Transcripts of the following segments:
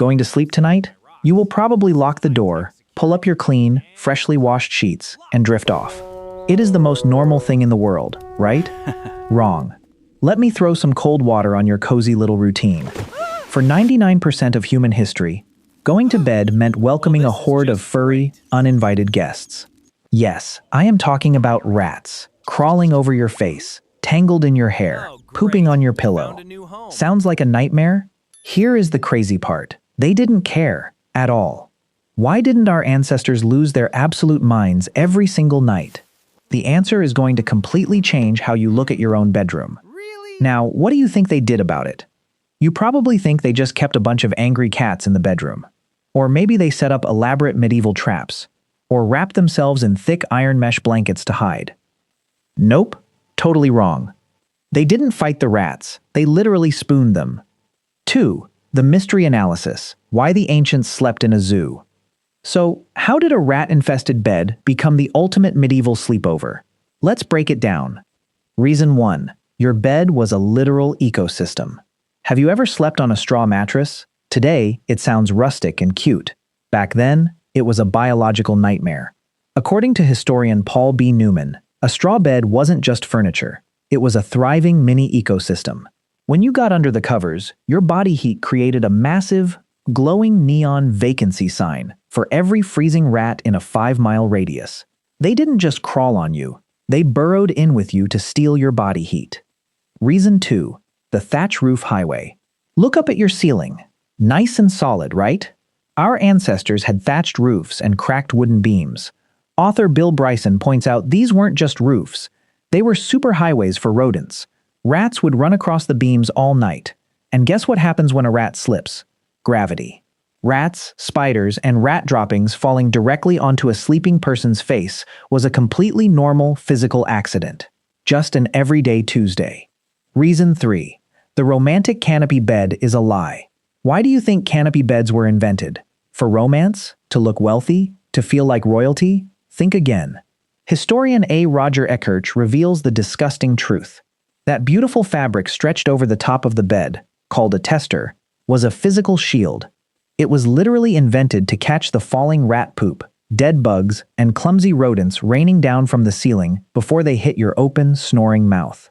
Going to sleep tonight? You will probably lock the door, pull up your clean, freshly washed sheets, and drift off. It is the most normal thing in the world, right? Wrong. Let me throw some cold water on your cozy little routine. For 99% of human history, going to bed meant welcoming a horde of furry, uninvited guests. Yes, I am talking about rats, crawling over your face, tangled in your hair, pooping on your pillow. Sounds like a nightmare? Here is the crazy part. They didn't care at all. Why didn't our ancestors lose their absolute minds every single night? The answer is going to completely change how you look at your own bedroom. Now, what do you think they did about it? You probably think they just kept a bunch of angry cats in the bedroom. Or maybe they set up elaborate medieval traps. Or wrapped themselves in thick iron mesh blankets to hide. Nope, totally wrong. They didn't fight the rats, they literally spooned them. 2. The mystery analysis, why the ancients slept in a zoo. So, how did a rat-infested bed become the ultimate medieval sleepover? Let's break it down. Reason 1. Your bed was a literal ecosystem. Have you ever slept on a straw mattress? Today, it sounds rustic and cute. Back then, it was a biological nightmare. According to historian Paul B. Newman, a straw bed wasn't just furniture. It was a thriving mini ecosystem. When you got under the covers, your body heat created a massive, glowing neon vacancy sign for every freezing rat in a 5-mile radius. They didn't just crawl on you. They burrowed in with you to steal your body heat. Reason 2. The thatch roof highway. Look up at your ceiling. Nice and solid, right? Our ancestors had thatched roofs and cracked wooden beams. Author Bill Bryson points out these weren't just roofs. They were superhighways for rodents. Rats would run across the beams all night. And guess what happens when a rat slips? Gravity. Rats, spiders, and rat droppings falling directly onto a sleeping person's face was a completely normal physical accident. Just an everyday Tuesday. Reason 3. The romantic canopy bed is a lie. Why do you think canopy beds were invented? For romance? To look wealthy? To feel like royalty? Think again. Historian A. Roger Ekirch reveals the disgusting truth. That beautiful fabric stretched over the top of the bed, called a tester, was a physical shield. It was literally invented to catch the falling rat poop, dead bugs, and clumsy rodents raining down from the ceiling before they hit your open, snoring mouth.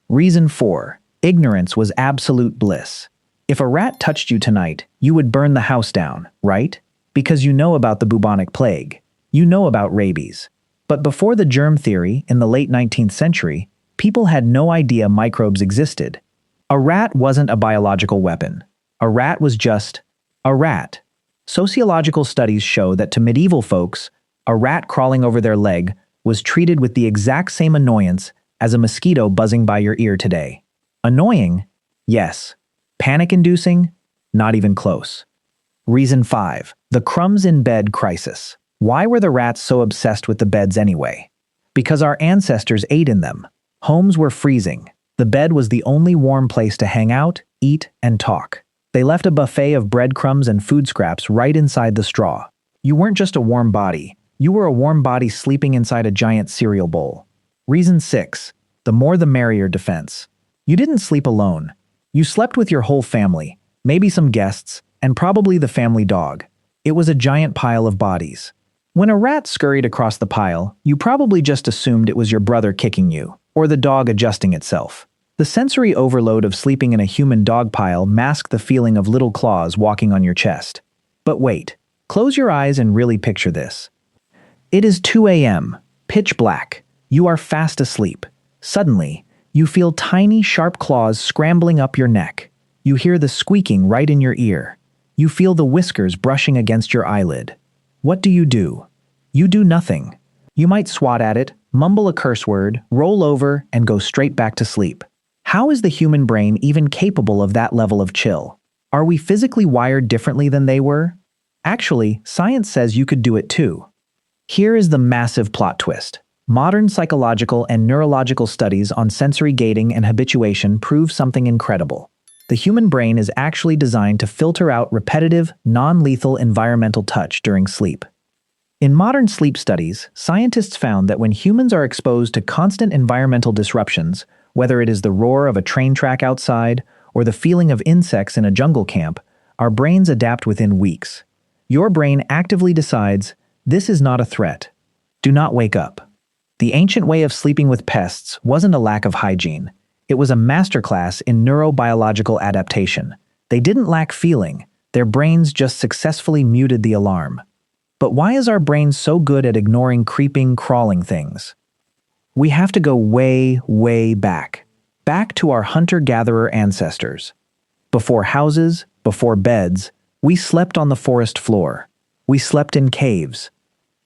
Reason 4. Ignorance was absolute bliss. If a rat touched you tonight, you would burn the house down, right? Because you know about the bubonic plague. You know about rabies. But before the germ theory in the late 19th century, people had no idea microbes existed. A rat wasn't a biological weapon. A rat was just a rat. Sociological studies show that to medieval folks, a rat crawling over their leg was treated with the exact same annoyance as a mosquito buzzing by your ear today. Annoying? Yes. Panic-inducing? Not even close. Reason 5. The crumbs in bed crisis. Why were the rats so obsessed with the beds anyway? Because our ancestors ate in them. Homes were freezing. The bed was the only warm place to hang out, eat, and talk. They left a buffet of breadcrumbs and food scraps right inside the straw. You weren't just a warm body. You were a warm body sleeping inside a giant cereal bowl. Reason 6. The more the merrier defense. You didn't sleep alone. You slept with your whole family, maybe some guests, and probably the family dog. It was a giant pile of bodies. When a rat scurried across the pile, you probably just assumed it was your brother kicking you, or the dog adjusting itself. The sensory overload of sleeping in a human dog pile masked the feeling of little claws walking on your chest. But wait, close your eyes and really picture this. It is 2 a.m., pitch black. You are fast asleep. Suddenly, you feel tiny, sharp claws scrambling up your neck. You hear the squeaking right in your ear. You feel the whiskers brushing against your eyelid. What do? You do nothing. You might swat at it, mumble a curse word, roll over, and go straight back to sleep. How is the human brain even capable of that level of chill? Are we physically wired differently than they were? Actually, science says you could do it too. Here is the massive plot twist. Modern psychological and neurological studies on sensory gating and habituation prove something incredible. The human brain is actually designed to filter out repetitive, non-lethal environmental touch during sleep. In modern sleep studies, scientists found that when humans are exposed to constant environmental disruptions, whether it is the roar of a train track outside or the feeling of insects in a jungle camp, our brains adapt within weeks. Your brain actively decides, this is not a threat. Do not wake up. The ancient way of sleeping with pests wasn't a lack of hygiene. It was a masterclass in neurobiological adaptation. They didn't lack feeling. Their brains just successfully muted the alarm. But why is our brain so good at ignoring creeping, crawling things? We have to go way, way back. Back to our hunter-gatherer ancestors. Before houses, before beds, we slept on the forest floor. We slept in caves.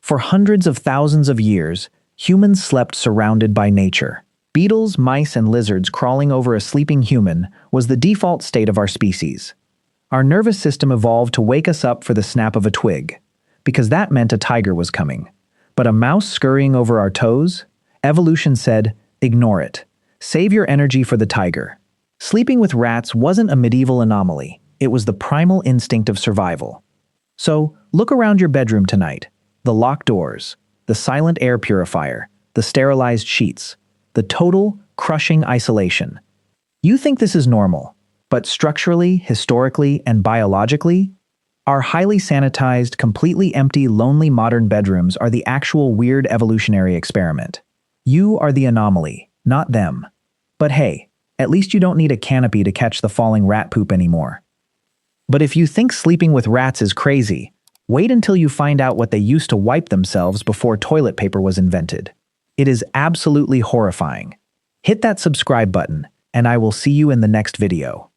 For hundreds of thousands of years, humans slept surrounded by nature. Beetles, mice, and lizards crawling over a sleeping human was the default state of our species. Our nervous system evolved to wake us up for the snap of a twig, because that meant a tiger was coming. But a mouse scurrying over our toes? Evolution said, ignore it. Save your energy for the tiger. Sleeping with rats wasn't a medieval anomaly. It was the primal instinct of survival. So, look around your bedroom tonight. The locked doors, the silent air purifier, the sterilized sheets, the total, crushing isolation. You think this is normal, but structurally, historically, and biologically, our highly sanitized, completely empty, lonely modern bedrooms are the actual weird evolutionary experiment. You are the anomaly, not them. But hey, at least you don't need a canopy to catch the falling rat poop anymore. But if you think sleeping with rats is crazy, wait until you find out what they used to wipe themselves before toilet paper was invented. It is absolutely horrifying. Hit that subscribe button, and I will see you in the next video.